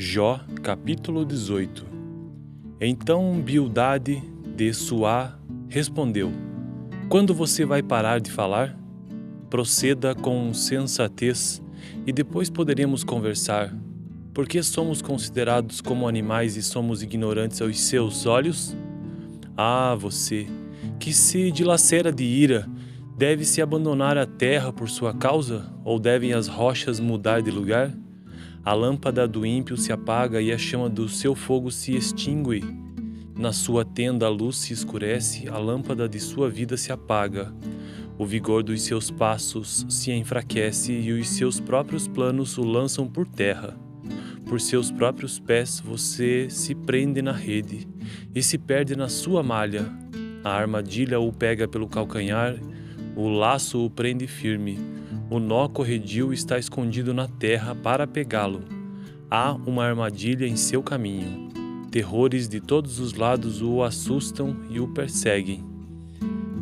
Jó, capítulo 18. Então Bildade de Suá respondeu: Quando você vai parar de falar? Proceda com sensatez e depois poderemos conversar. Por que somos considerados como animais e somos ignorantes aos seus olhos? Ah, você, que se dilacera de ira, deve-se abandonar a terra por sua causa? Ou devem as rochas mudar de lugar? A lâmpada do ímpio se apaga e a chama do seu fogo se extingue. Na sua tenda a luz se escurece, a lâmpada de sua vida se apaga. O vigor dos seus passos se enfraquece e os seus próprios planos o lançam por terra. Por seus próprios pés você se prende na rede e se perde na sua malha. A armadilha o pega pelo calcanhar, o laço o prende firme. O nó corredio está escondido na terra para pegá-lo. Há uma armadilha em seu caminho. Terrores de todos os lados o assustam e o perseguem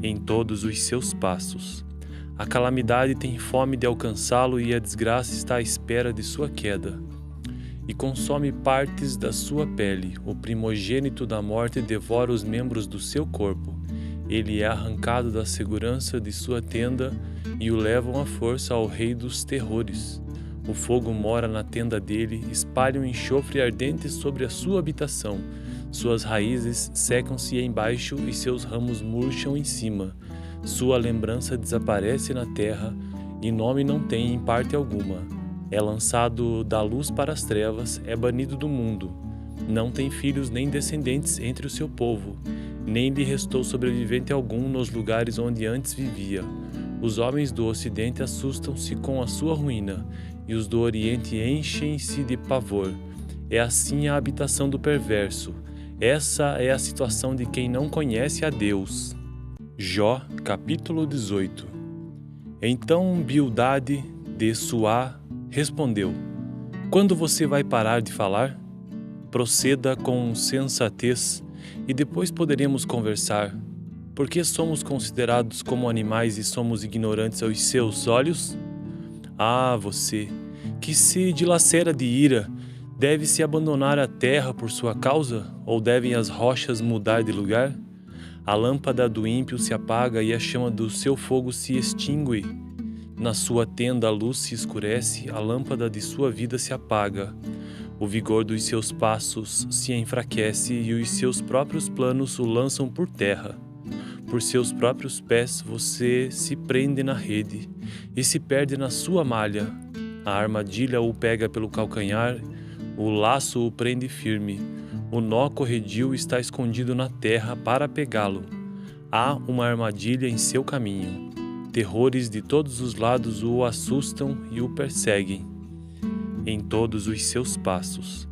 em todos os seus passos. A calamidade tem fome de alcançá-lo e a desgraça está à espera de sua queda. E consome partes da sua pele. O primogênito da morte devora os membros do seu corpo. Ele é arrancado da segurança de sua tenda e o levam à força ao rei dos terrores. O fogo mora na tenda dele, espalha um enxofre ardente sobre a sua habitação. Suas raízes secam-se embaixo e seus ramos murcham em cima. Sua lembrança desaparece na terra e nome não tem em parte alguma. É lançado da luz para as trevas, é banido do mundo. Não tem filhos nem descendentes entre o seu povo, nem lhe restou sobrevivente algum nos lugares onde antes vivia. Os homens do ocidente assustam-se com a sua ruína, e os do oriente enchem-se de pavor. É assim a habitação do perverso. Essa é a situação de quem não conhece a Deus. Jó, capítulo 18. Então Bildade de Suá respondeu: Quando você vai parar de falar? Proceda com sensatez e depois poderemos conversar. Por que somos considerados como animais e somos ignorantes aos seus olhos? Ah, você, que se dilacera de ira, deve-se abandonar a terra por sua causa? Ou devem as rochas mudar de lugar? A lâmpada do ímpio se apaga e a chama do seu fogo se extingue. Na sua tenda a luz se escurece, a lâmpada de sua vida se apaga. O vigor dos seus passos se enfraquece e os seus próprios planos o lançam por terra. Por seus próprios pés você se prende na rede e se perde na sua malha. A armadilha o pega pelo calcanhar, o laço o prende firme. O nó corredio está escondido na terra para pegá-lo. Há uma armadilha em seu caminho. Terrores de todos os lados o assustam e o perseguem em todos os seus passos.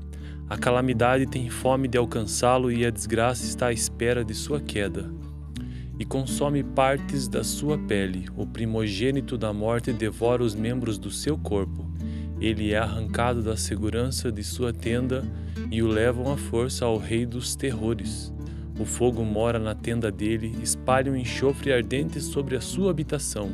A calamidade tem fome de alcançá-lo e a desgraça está à espera de sua queda. E consome partes da sua pele. O primogênito da morte devora os membros do seu corpo. Ele é arrancado da segurança de sua tenda e o levam à força ao rei dos terrores. O fogo mora na tenda dele, espalha um enxofre ardente sobre a sua habitação.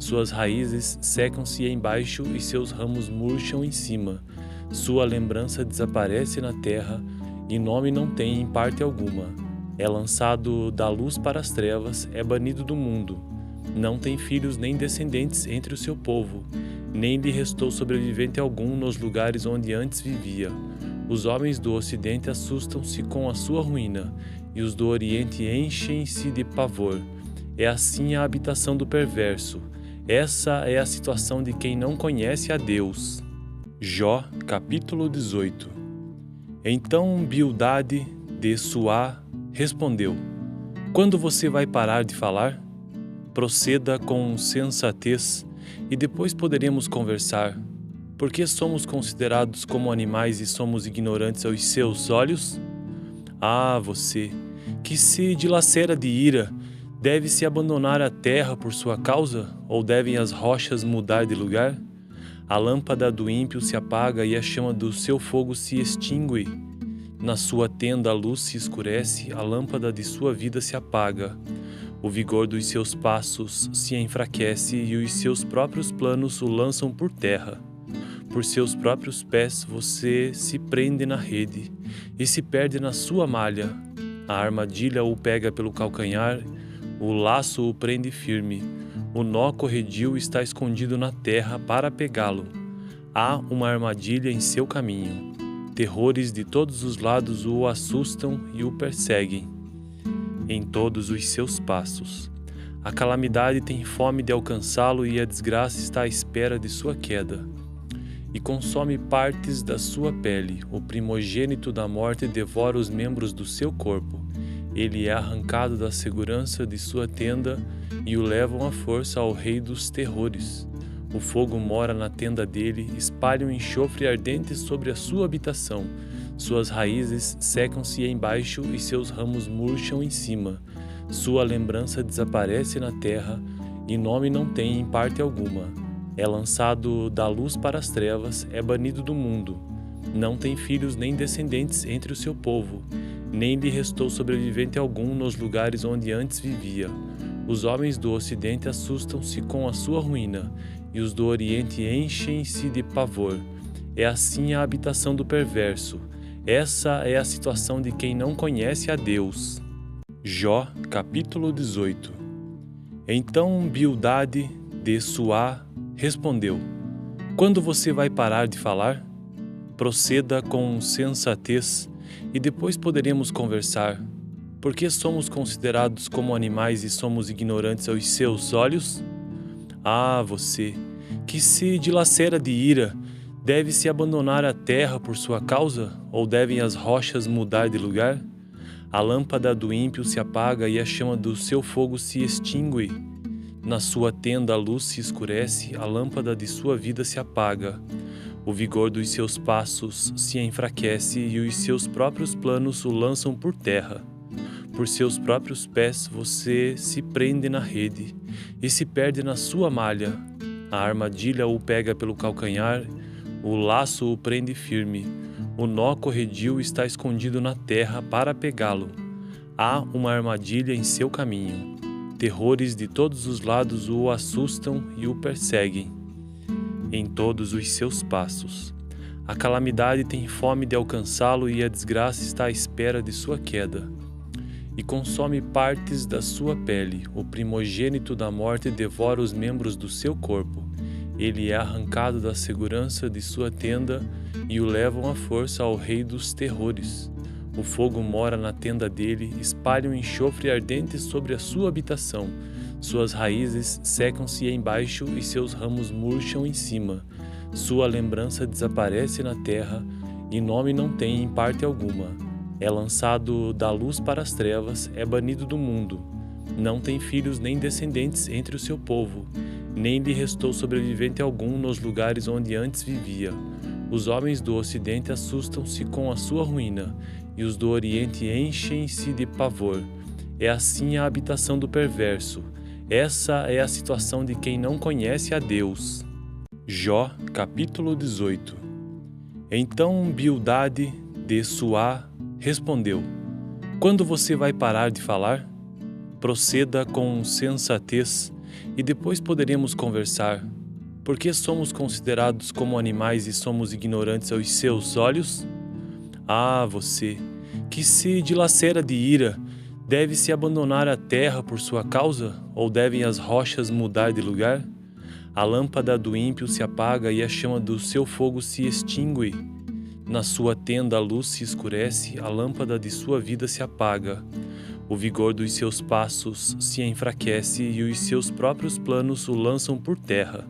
Suas raízes secam-se embaixo e seus ramos murcham em cima. Sua lembrança desaparece na terra e nome não tem em parte alguma. É lançado da luz para as trevas, é banido do mundo. Não tem filhos nem descendentes entre o seu povo, nem lhe restou sobrevivente algum nos lugares onde antes vivia. Os homens do ocidente assustam-se com a sua ruína, e os do oriente enchem-se de pavor. É assim a habitação do perverso. Essa é a situação de quem não conhece a Deus. Jó, capítulo 18. Então Bildade de Suá respondeu: Quando você vai parar de falar? Proceda com sensatez e depois poderemos conversar. Por que somos considerados como animais e somos ignorantes aos seus olhos? Ah, você, que se dilacera de ira, deve-se abandonar a terra por sua causa? Ou devem as rochas mudar de lugar? A lâmpada do ímpio se apaga e a chama do seu fogo se extingue. Na sua tenda a luz se escurece, a lâmpada de sua vida se apaga. O vigor dos seus passos se enfraquece e os seus próprios planos o lançam por terra. Por seus próprios pés você se prende na rede e se perde na sua malha. A armadilha o pega pelo calcanhar, o laço o prende firme. O nó corredio está escondido na terra para pegá-lo. Há uma armadilha em seu caminho. Terrores de todos os lados o assustam e o perseguem em todos os seus passos. A calamidade tem fome de alcançá-lo e a desgraça está à espera de sua queda. E consome partes da sua pele. O primogênito da morte devora os membros do seu corpo. Ele é arrancado da segurança de sua tenda e o levam à força ao rei dos terrores. O fogo mora na tenda dele, espalha um enxofre ardente sobre a sua habitação. Suas raízes secam-se embaixo e seus ramos murcham em cima. Sua lembrança desaparece na terra e nome não tem em parte alguma. É lançado da luz para as trevas, é banido do mundo. Não tem filhos nem descendentes entre o seu povo, nem lhe restou sobrevivente algum nos lugares onde antes vivia. Os homens do Ocidente assustam-se com a sua ruína, e os do Oriente enchem-se de pavor. É assim a habitação do perverso. Essa é a situação de quem não conhece a Deus. Jó, capítulo 18. Então Bildade de Suá respondeu: Quando você vai parar de falar? Proceda com sensatez, e depois poderemos conversar. Por que somos considerados como animais e somos ignorantes aos seus olhos? Ah, você, que se dilacera de ira, deve-se abandonar a terra por sua causa, ou devem as rochas mudar de lugar? A lâmpada do ímpio se apaga e a chama do seu fogo se extingue. Na sua tenda a luz se escurece, a lâmpada de sua vida se apaga. O vigor dos seus passos se enfraquece e os seus próprios planos o lançam por terra. Por seus próprios pés você se prende na rede e se perde na sua malha. A armadilha o pega pelo calcanhar, o laço o prende firme. O nó corredio está escondido na terra para pegá-lo. Há uma armadilha em seu caminho. Terrores de todos os lados o assustam e o perseguem em todos os seus passos. A calamidade tem fome de alcançá-lo e a desgraça está à espera de sua queda. E consome partes da sua pele. O primogênito da morte devora os membros do seu corpo. Ele é arrancado da segurança de sua tenda e o levam à força ao rei dos terrores. O fogo mora na tenda dele, espalha um enxofre ardente sobre a sua habitação. Suas raízes secam-se embaixo e seus ramos murcham em cima. Sua lembrança desaparece na terra e nome não tem em parte alguma. É lançado da luz para as trevas, é banido do mundo. Não tem filhos nem descendentes entre o seu povo, nem lhe restou sobrevivente algum nos lugares onde antes vivia. Os homens do Ocidente assustam-se com a sua ruína, e os do Oriente enchem-se de pavor. É assim a habitação do perverso. Essa é a situação de quem não conhece a Deus. Jó, capítulo 18. Então Bildade de Suá respondeu: Quando você vai parar de falar? Proceda com sensatez, e depois poderemos conversar. Por que somos considerados como animais e somos ignorantes aos seus olhos? Ah, você, que se dilacera de ira, deve-se abandonar a terra por sua causa, ou devem as rochas mudar de lugar? A lâmpada do ímpio se apaga e a chama do seu fogo se extingue. Na sua tenda a luz se escurece, a lâmpada de sua vida se apaga. O vigor dos seus passos se enfraquece e os seus próprios planos o lançam por terra.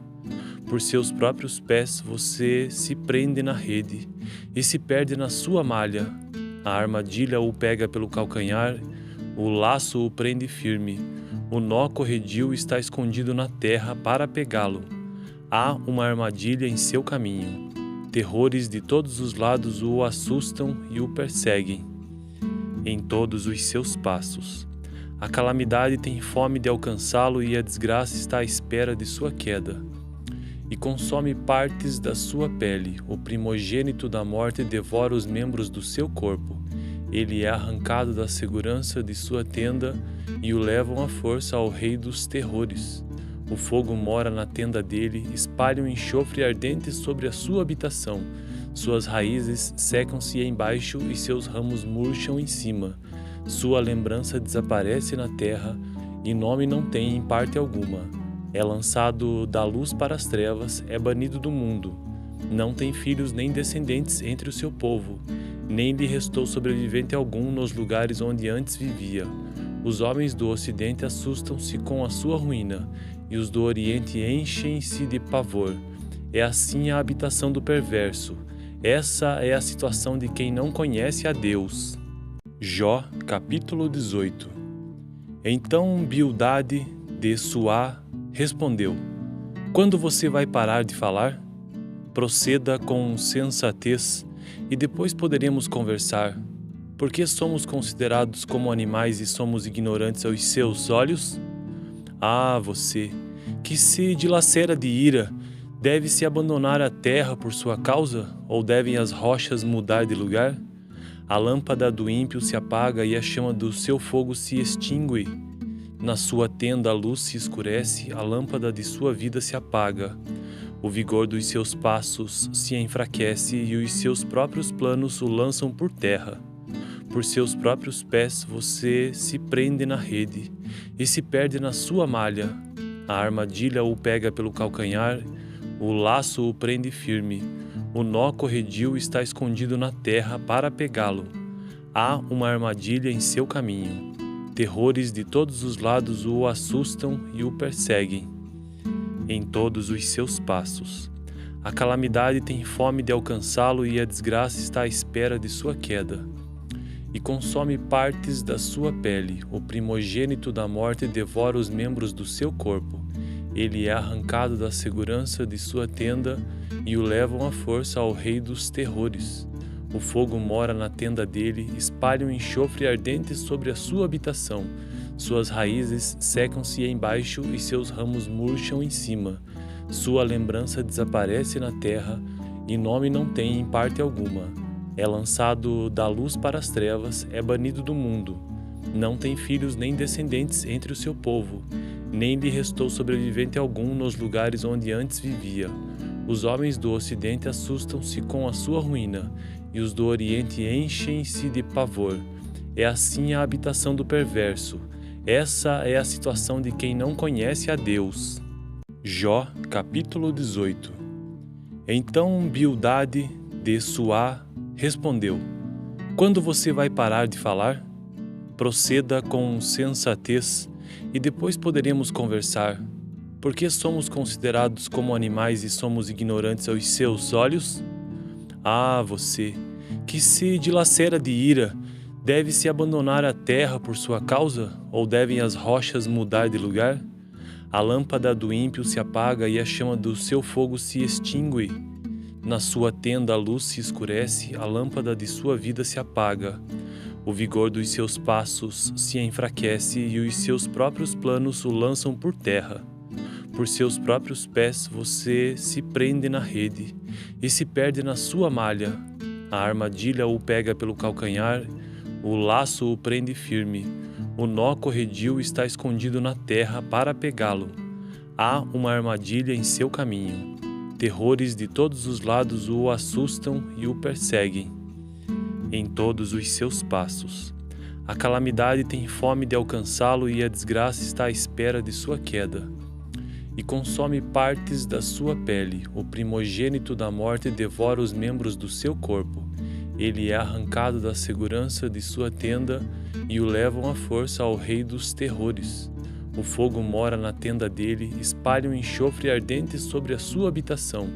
Por seus próprios pés você se prende na rede e se perde na sua malha. A armadilha o pega pelo calcanhar, o laço o prende firme. O nó corredio está escondido na terra para pegá-lo. Há uma armadilha em seu caminho. Terrores de todos os lados o assustam e o perseguem em todos os seus passos. A calamidade tem fome de alcançá-lo e a desgraça está à espera de sua queda. E consome partes da sua pele. O primogênito da morte devora os membros do seu corpo. Ele é arrancado da segurança de sua tenda e o levam à força ao rei dos terrores. O fogo mora na tenda dele, espalha um enxofre ardente sobre a sua habitação. Suas raízes secam-se embaixo e seus ramos murcham em cima. Sua lembrança desaparece na terra e nome não tem em parte alguma. É lançado da luz para as trevas, é banido do mundo. Não tem filhos nem descendentes entre o seu povo, nem lhe restou sobrevivente algum nos lugares onde antes vivia. Os homens do Ocidente assustam-se com a sua ruína, e os do Oriente enchem-se de pavor. É assim a habitação do perverso. Essa é a situação de quem não conhece a Deus. Jó, capítulo 18. Então Bildade de Suá respondeu: Quando você vai parar de falar? Proceda com sensatez e depois poderemos conversar. Por que somos considerados como animais e somos ignorantes aos seus olhos? Ah, você, que se dilacera de ira, deve-se abandonar a terra por sua causa, ou devem as rochas mudar de lugar? A lâmpada do ímpio se apaga e a chama do seu fogo se extingue. Na sua tenda a luz se escurece, a lâmpada de sua vida se apaga. O vigor dos seus passos se enfraquece e os seus próprios planos o lançam por terra. Por seus próprios pés você se prende na rede e se perde na sua malha. A armadilha o pega pelo calcanhar, o laço o prende firme. O nó corredio está escondido na terra para pegá-lo. Há uma armadilha em seu caminho. Terrores de todos os lados o assustam e o perseguem em todos os seus passos. A calamidade tem fome de alcançá-lo e a desgraça está à espera de sua queda. E consome partes da sua pele. O primogênito da morte devora os membros do seu corpo. Ele é arrancado da segurança de sua tenda e o levam à força ao rei dos terrores. O fogo mora na tenda dele, espalha um enxofre ardente sobre a sua habitação. Suas raízes secam-se embaixo e seus ramos murcham em cima. Sua lembrança desaparece na terra e nome não tem em parte alguma. É lançado da luz para as trevas, é banido do mundo. Não tem filhos nem descendentes entre o seu povo, nem lhe restou sobrevivente algum nos lugares onde antes vivia. Os homens do Ocidente assustam-se com a sua ruína, e os do Oriente enchem-se de pavor. É assim a habitação do perverso. Essa é a situação de quem não conhece a Deus. Jó, capítulo 18. Então Bildade de Suá respondeu: Quando você vai parar de falar? Proceda com sensatez e depois poderemos conversar. Por que somos considerados como animais e somos ignorantes aos seus olhos? Ah, você, que se dilacera de ira, deve-se abandonar a terra por sua causa, ou devem as rochas mudar de lugar? A lâmpada do ímpio se apaga e a chama do seu fogo se extingue. Na sua tenda a luz se escurece, a lâmpada de sua vida se apaga. O vigor dos seus passos se enfraquece e os seus próprios planos o lançam por terra. Por seus próprios pés você se prende na rede e se perde na sua malha. A armadilha o pega pelo calcanhar, o laço o prende firme. O nó corredio está escondido na terra para pegá-lo. Há uma armadilha em seu caminho. Terrores de todos os lados o assustam e o perseguem em todos os seus passos. A calamidade tem fome de alcançá-lo e a desgraça está à espera de sua queda. E consome partes da sua pele. O primogênito da morte devora os membros do seu corpo. Ele é arrancado da segurança de sua tenda e o levam à força ao rei dos terrores. O fogo mora na tenda dele, espalha um enxofre ardente sobre a sua habitação.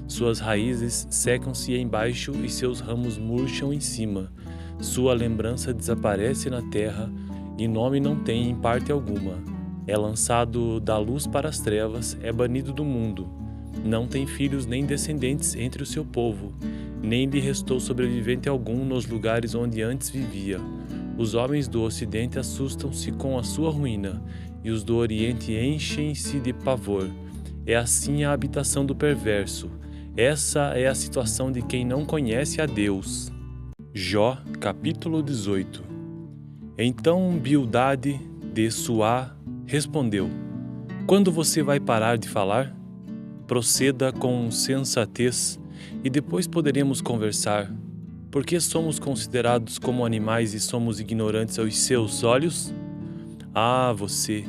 Suas raízes secam-se embaixo e seus ramos murcham em cima. Sua lembrança desaparece na terra e nome não tem em parte alguma. É lançado da luz para as trevas, é banido do mundo. Não tem filhos nem descendentes entre o seu povo, nem lhe restou sobrevivente algum nos lugares onde antes vivia. Os homens do Ocidente assustam-se com a sua ruína, e os do Oriente enchem-se de pavor. É assim a habitação do perverso. Essa é a situação de quem não conhece a Deus. Jó, capítulo 18. Então Bildade de Suá respondeu: Quando você vai parar de falar? Proceda com sensatez e depois poderemos conversar. Por que somos considerados como animais e somos ignorantes aos seus olhos? Ah, você,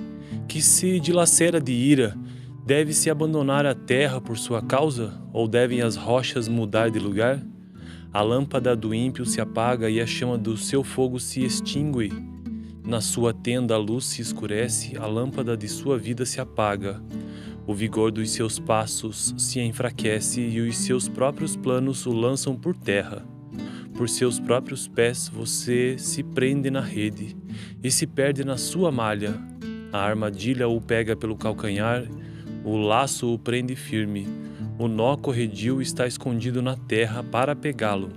que se dilacera de ira, deve-se abandonar a terra por sua causa, ou devem as rochas mudar de lugar? A lâmpada do ímpio se apaga e a chama do seu fogo se extingue. Na sua tenda a luz se escurece, a lâmpada de sua vida se apaga. O vigor dos seus passos se enfraquece e os seus próprios planos o lançam por terra. Por seus próprios pés você se prende na rede e se perde na sua malha. A armadilha o pega pelo calcanhar, o laço o prende firme. O nó corredio está escondido na terra para pegá-lo.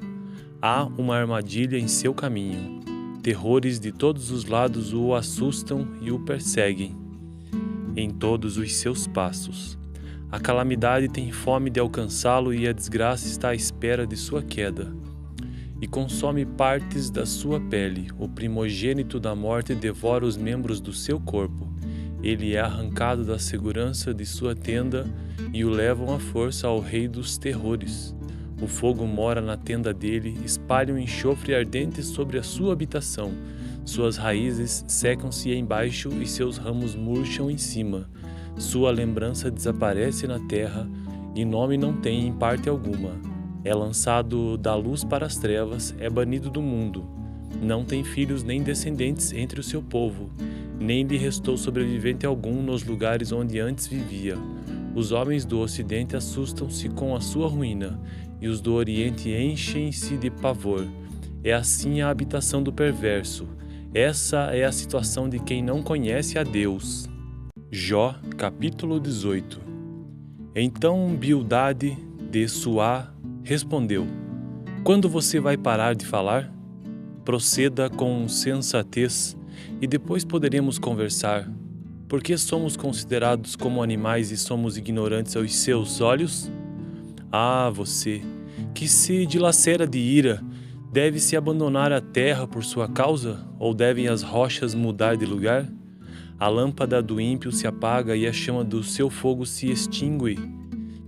Há uma armadilha em seu caminho. Terrores de todos os lados o assustam e o perseguem em todos os seus passos. A calamidade tem fome de alcançá-lo e a desgraça está à espera de sua queda. E consome partes da sua pele. O primogênito da morte devora os membros do seu corpo. Ele é arrancado da segurança de sua tenda e o levam à força ao rei dos terrores. O fogo mora na tenda dele, espalha um enxofre ardente sobre a sua habitação. Suas raízes secam-se embaixo e seus ramos murcham em cima. Sua lembrança desaparece na terra e nome não tem em parte alguma. É lançado da luz para as trevas, é banido do mundo. Não tem filhos nem descendentes entre o seu povo, nem lhe restou sobrevivente algum nos lugares onde antes vivia. Os homens do Ocidente assustam-se com a sua ruína, e os do Oriente enchem-se de pavor. É assim a habitação do perverso. Essa é a situação de quem não conhece a Deus. Jó, capítulo 18. Então Bildade de Suá respondeu: Quando você vai parar de falar? Proceda com sensatez e depois poderemos conversar. Por que somos considerados como animais e somos ignorantes aos seus olhos? Ah, você, que se dilacera de ira, deve-se abandonar a terra por sua causa, ou devem as rochas mudar de lugar? A lâmpada do ímpio se apaga e a chama do seu fogo se extingue.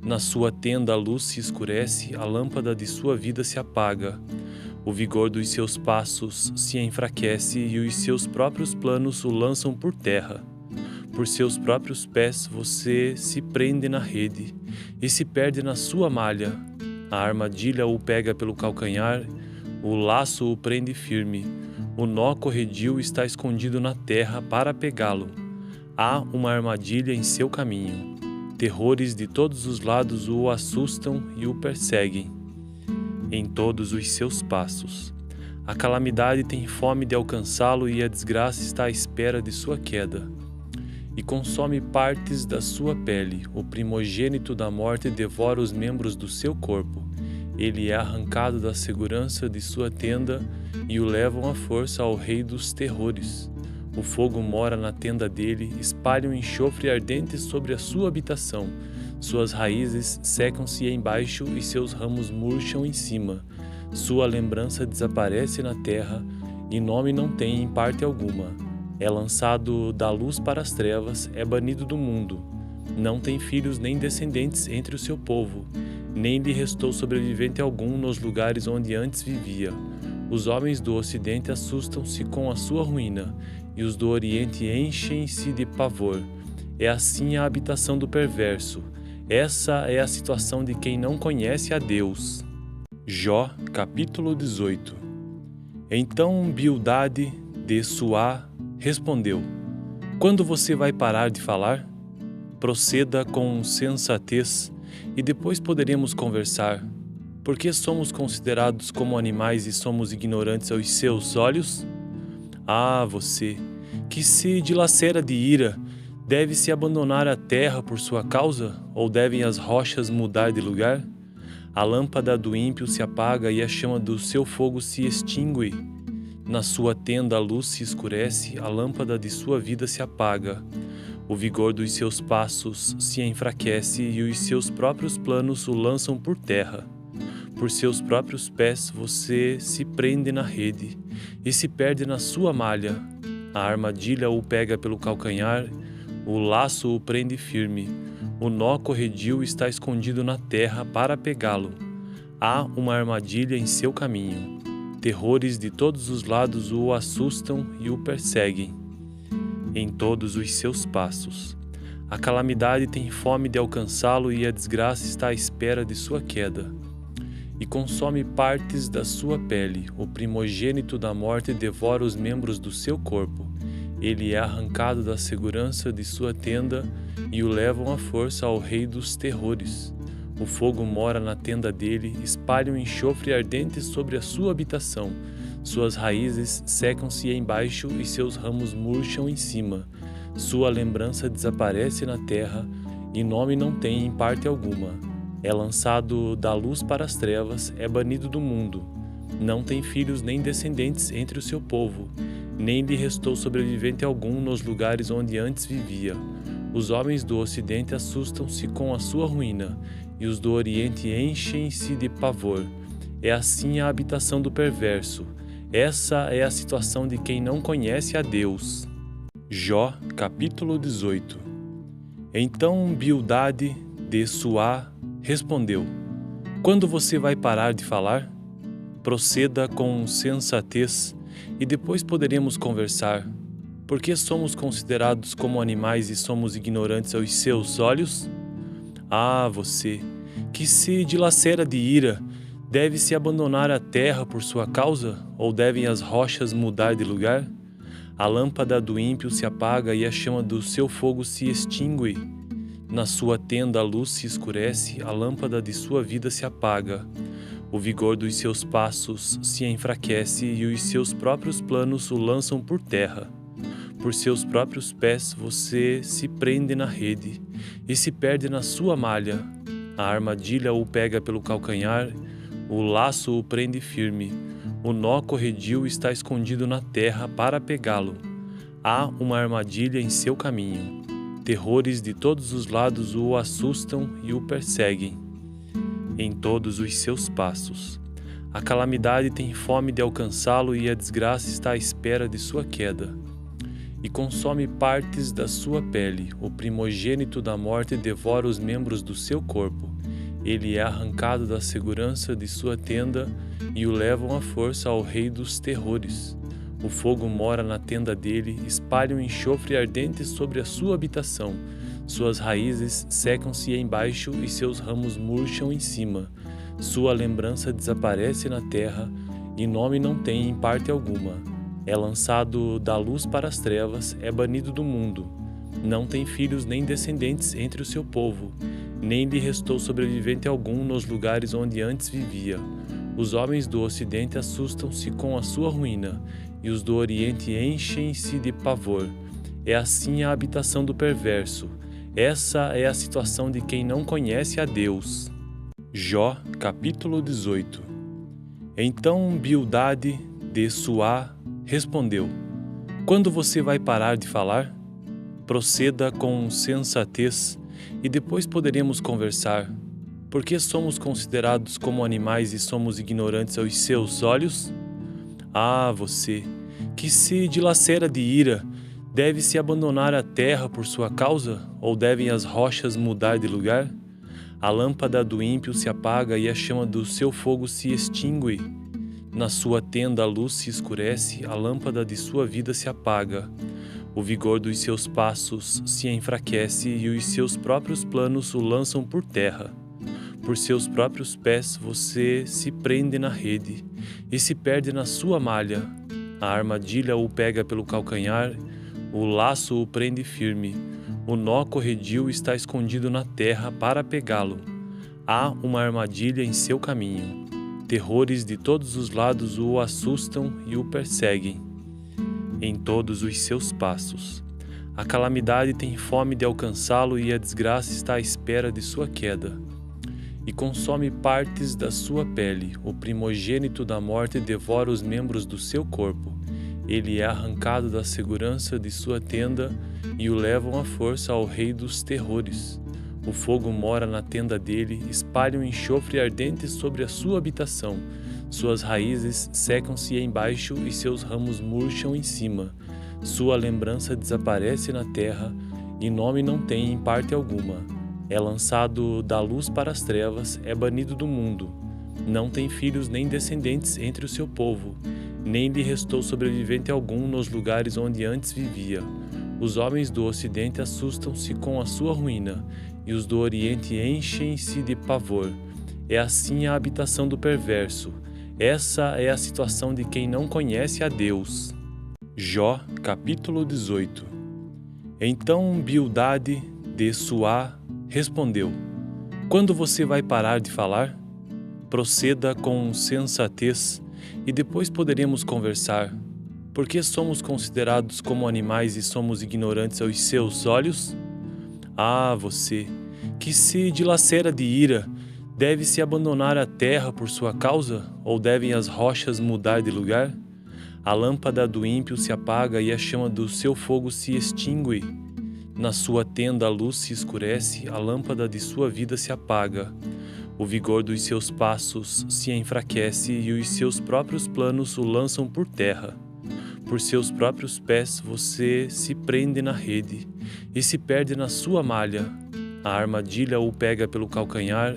Na sua tenda a luz se escurece, a lâmpada de sua vida se apaga. O vigor dos seus passos se enfraquece e os seus próprios planos o lançam por terra. Por seus próprios pés você se prende na rede e se perde na sua malha. A armadilha o pega pelo calcanhar, o laço o prende firme. O nó corredio está escondido na terra para pegá-lo. Há uma armadilha em seu caminho. Terrores de todos os lados o assustam e o perseguem em todos os seus passos. A calamidade tem fome de alcançá-lo e a desgraça está à espera de sua queda. E consome partes da sua pele. O primogênito da morte devora os membros do seu corpo. Ele é arrancado da segurança de sua tenda e o levam à força ao rei dos terrores. O fogo mora na tenda dele, espalha um enxofre ardente sobre a sua habitação. Suas raízes secam-se embaixo e seus ramos murcham em cima. Sua lembrança desaparece na terra e nome não tem em parte alguma. É lançado da luz para as trevas, é banido do mundo. Não tem filhos nem descendentes entre o seu povo, nem lhe restou sobrevivente algum nos lugares onde antes vivia. Os homens do Ocidente assustam-se com a sua ruína, e os do Oriente enchem-se de pavor. É assim a habitação do perverso. Essa é a situação de quem não conhece a Deus. Jó, capítulo 18. Então Bildade de Suá respondeu: Quando você vai parar de falar? Proceda com sensatez e depois poderemos conversar. Por que somos considerados como animais e somos ignorantes aos seus olhos? Ah, você, que se dilacera de ira, deve-se abandonar a terra por sua causa, ou devem as rochas mudar de lugar? A lâmpada do ímpio se apaga e a chama do seu fogo se extingue. Na sua tenda a luz se escurece, a lâmpada de sua vida se apaga. O vigor dos seus passos se enfraquece e os seus próprios planos o lançam por terra. Por seus próprios pés você se prende na rede e se perde na sua malha. A armadilha o pega pelo calcanhar, O laço o prende firme, o nó corredio está escondido na terra para pegá-lo. Há uma armadilha em seu caminho. Terrores de todos os lados o assustam e o perseguem em todos os seus passos. A calamidade tem fome de alcançá-lo e a desgraça está à espera de sua queda. E consome partes da sua pele. O primogênito da morte devora os membros do seu corpo. Ele é arrancado da segurança de sua tenda e o levam à força ao rei dos terrores. O fogo mora na tenda dele, espalha um enxofre ardente sobre a sua habitação. Suas raízes secam-se embaixo e seus ramos murcham em cima. Sua lembrança desaparece na terra e nome não tem em parte alguma. É lançado da luz para as trevas, é banido do mundo. Não tem filhos nem descendentes entre o seu povo, nem lhe restou sobrevivente algum nos lugares onde antes vivia. Os homens do ocidente assustam-se com a sua ruína, e os do oriente enchem-se de pavor. É assim a habitação do perverso. Essa é a situação de quem não conhece a Deus. Jó, capítulo 18. Então Bildade de Suá respondeu: Quando você vai parar de falar? Proceda com sensatez, e depois poderemos conversar. Por que somos considerados como animais e somos ignorantes aos seus olhos? Ah, você, que se dilacera de ira, deve-se abandonar a terra por sua causa, ou devem as rochas mudar de lugar? A lâmpada do ímpio se apaga e a chama do seu fogo se extingue. Na sua tenda a luz se escurece, a lâmpada de sua vida se apaga. O vigor dos seus passos se enfraquece e os seus próprios planos o lançam por terra. Por seus próprios pés você se prende na rede e se perde na sua malha. A armadilha o pega pelo calcanhar, o laço o prende firme. O nó corredio está escondido na terra para pegá-lo. Há uma armadilha em seu caminho. Terrores de todos os lados o assustam e o perseguem em todos os seus passos. A calamidade tem fome de alcançá-lo e a desgraça está à espera de sua queda. E consome partes da sua pele. O primogênito da morte devora os membros do seu corpo. Ele é arrancado da segurança de sua tenda e o levam à força ao rei dos terrores. O fogo mora na tenda dele, espalha um enxofre ardente sobre a sua habitação. Suas raízes secam-se embaixo e seus ramos murcham em cima. Sua lembrança desaparece na terra e nome não tem em parte alguma. É lançado da luz para as trevas, é banido do mundo. Não tem filhos nem descendentes entre o seu povo, nem lhe restou sobrevivente algum nos lugares onde antes vivia. Os homens do ocidente assustam-se com a sua ruína, e os do oriente enchem-se de pavor. É assim a habitação do perverso. Essa é a situação de quem não conhece a Deus. Jó, capítulo 18. Então Bildade de Suá respondeu: Quando você vai parar de falar? Proceda com sensatez, e depois poderemos conversar. Por que somos considerados como animais e somos ignorantes aos seus olhos? Ah, você, que se dilacera de ira, deve-se abandonar a terra por sua causa, ou devem as rochas mudar de lugar? A lâmpada do ímpio se apaga e a chama do seu fogo se extingue. Na sua tenda a luz se escurece, a lâmpada de sua vida se apaga. O vigor dos seus passos se enfraquece e os seus próprios planos o lançam por terra. Por seus próprios pés você se prende na rede e se perde na sua malha. A armadilha o pega pelo calcanhar, o laço o prende firme. O nó corredio está escondido na terra para pegá-lo. Há uma armadilha em seu caminho. Terrores de todos os lados o assustam e o perseguem em todos os seus passos. A calamidade tem fome de alcançá-lo e a desgraça está à espera de sua queda. E consome partes da sua pele. O primogênito da morte devora os membros do seu corpo. Ele é arrancado da segurança de sua tenda e o levam à força ao rei dos terrores. O fogo mora na tenda dele, espalha um enxofre ardente sobre a sua habitação. Suas raízes secam-se embaixo e seus ramos murcham em cima. Sua lembrança desaparece na terra e nome não tem em parte alguma. É lançado da luz para as trevas, é banido do mundo. Não tem filhos nem descendentes entre o seu povo, nem lhe restou sobrevivente algum nos lugares onde antes vivia. Os homens do Ocidente assustam-se com a sua ruína, e os do Oriente enchem-se de pavor. É assim a habitação do perverso. Essa é a situação de quem não conhece a Deus. Jó, capítulo 18. Então Bildade de Suá respondeu: Quando você vai parar de falar? Proceda com sensatez, e depois poderemos conversar. Por que somos considerados como animais e somos ignorantes aos seus olhos? Ah, você, que se dilacera de ira, deve-se abandonar a terra por sua causa, ou devem as rochas mudar de lugar? A lâmpada do ímpio se apaga e a chama do seu fogo se extingue. Na sua tenda a luz se escurece, a lâmpada de sua vida se apaga. O vigor dos seus passos se enfraquece e os seus próprios planos o lançam por terra. Por seus próprios pés você se prende na rede e se perde na sua malha. A armadilha o pega pelo calcanhar,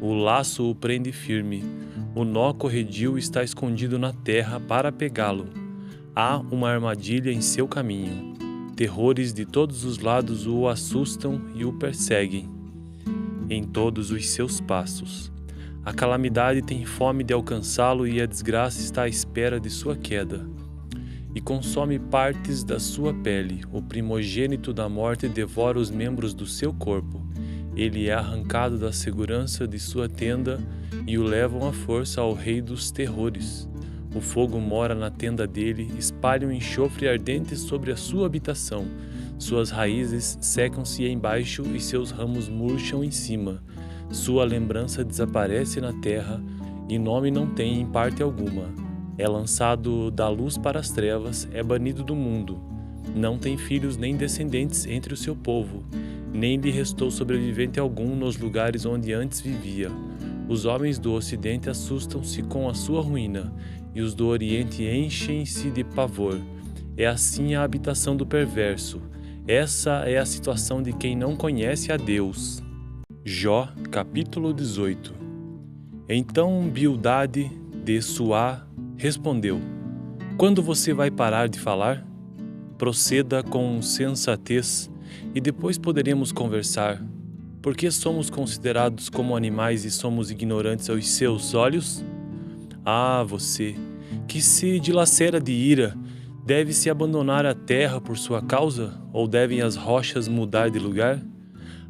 o laço o prende firme. O nó corredio está escondido na terra para pegá-lo. Há uma armadilha em seu caminho. Terrores de todos os lados o assustam e o perseguem em todos os seus passos. A calamidade tem fome de alcançá-lo e a desgraça está à espera de sua queda. E consome partes da sua pele. O primogênito da morte devora os membros do seu corpo. Ele é arrancado da segurança de sua tenda e o levam à força ao rei dos terrores. O fogo mora na tenda dele, espalha um enxofre ardente sobre a sua habitação. Suas raízes secam-se embaixo e seus ramos murcham em cima. Sua lembrança desaparece na terra e nome não tem em parte alguma. É lançado da luz para as trevas, é banido do mundo. Não tem filhos nem descendentes entre o seu povo, nem lhe restou sobrevivente algum nos lugares onde antes vivia. Os homens do Ocidente assustam-se com a sua ruína, e os do Oriente enchem-se de pavor. É assim a habitação do perverso. Essa é a situação de quem não conhece a Deus. Jó, capítulo 18. Então Bildade de Suá respondeu: Quando você vai parar de falar? Proceda com sensatez, e depois poderemos conversar. Por que somos considerados como animais e somos ignorantes aos seus olhos? Ah, você, que se dilacera de ira, deve-se abandonar a terra por sua causa, ou devem as rochas mudar de lugar?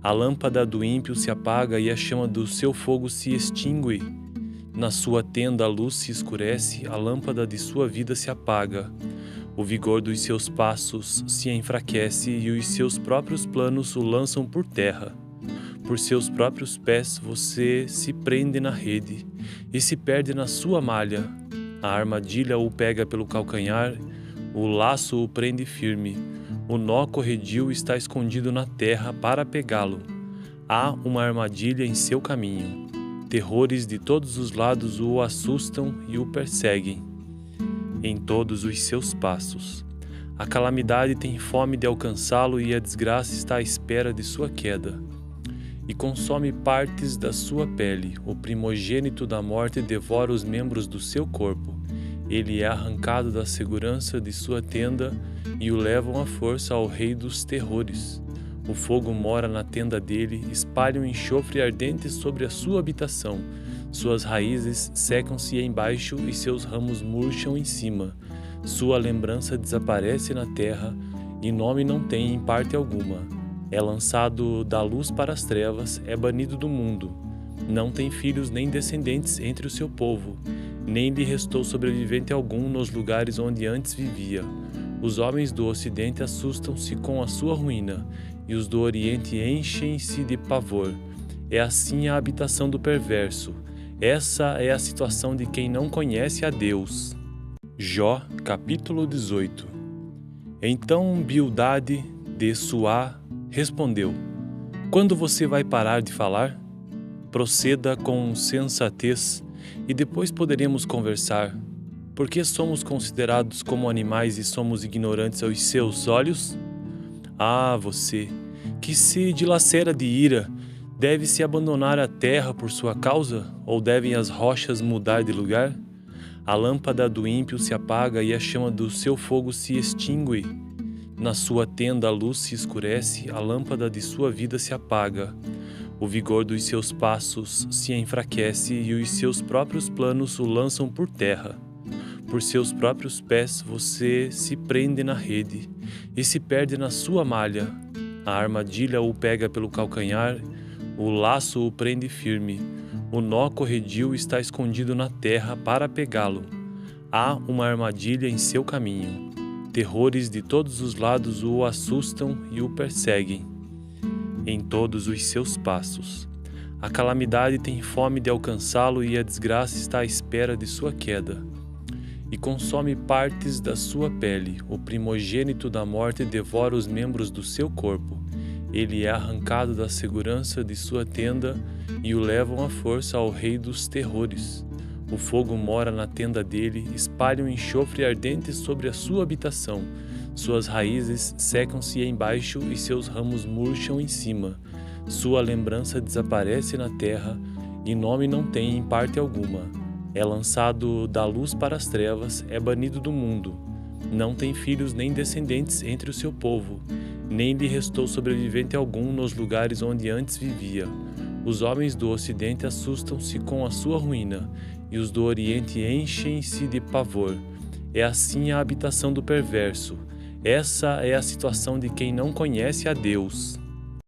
A lâmpada do ímpio se apaga e a chama do seu fogo se extingue. Na sua tenda a luz se escurece, a lâmpada de sua vida se apaga. O vigor dos seus passos se enfraquece e os seus próprios planos o lançam por terra. Por seus próprios pés você se prende na rede e se perde na sua malha. A armadilha o pega pelo calcanhar, o laço o prende firme. O nó corredio está escondido na terra para pegá-lo. Há uma armadilha em seu caminho. Terrores de todos os lados o assustam e o perseguem em todos os seus passos. A calamidade tem fome de alcançá-lo e a desgraça está à espera de sua queda. E consome partes da sua pele. O primogênito da morte devora os membros do seu corpo. Ele é arrancado da segurança de sua tenda e o levam à força ao rei dos terrores. O fogo mora na tenda dele, espalha um enxofre ardente sobre a sua habitação. Suas raízes secam-se embaixo e seus ramos murcham em cima. Sua lembrança desaparece na terra e nome não tem em parte alguma. É lançado da luz para as trevas, é banido do mundo. Não tem filhos nem descendentes entre o seu povo, nem lhe restou sobrevivente algum nos lugares onde antes vivia. Os homens do Ocidente assustam-se com a sua ruína, e os do Oriente enchem-se de pavor. É assim a habitação do perverso. Essa é a situação de quem não conhece a Deus. Jó, capítulo 18. Então Bildade de Suá respondeu: Quando você vai parar de falar? Proceda com sensatez, e depois poderemos conversar. Por que somos considerados como animais e somos ignorantes aos seus olhos? Ah, você, que se dilacera de ira, deve-se abandonar a terra por sua causa? Ou devem as rochas mudar de lugar? A lâmpada do ímpio se apaga e a chama do seu fogo se extingue. Na sua tenda a luz se escurece, a lâmpada de sua vida se apaga. O vigor dos seus passos se enfraquece e os seus próprios planos o lançam por terra. Por seus próprios pés você se prende na rede e se perde na sua malha. A armadilha o pega pelo calcanhar, o laço o prende firme. O nó corredio está escondido na terra para pegá-lo. Há uma armadilha em seu caminho. Terrores de todos os lados o assustam e o perseguem em todos os seus passos. A calamidade tem fome de alcançá-lo e a desgraça está à espera de sua queda. E consome partes da sua pele. O primogênito da morte devora os membros do seu corpo. Ele é arrancado da segurança de sua tenda e o levam à força ao rei dos terrores. O fogo mora na tenda dele, espalha um enxofre ardente sobre a sua habitação. Suas raízes secam-se embaixo e seus ramos murcham em cima. Sua lembrança desaparece na terra e nome não tem em parte alguma. É lançado da luz para as trevas, é banido do mundo. Não tem filhos nem descendentes entre o seu povo, nem lhe restou sobrevivente algum nos lugares onde antes vivia. Os homens do Ocidente assustam-se com a sua ruína, e os do Oriente enchem-se de pavor. É assim a habitação do perverso. Essa é a situação de quem não conhece a Deus.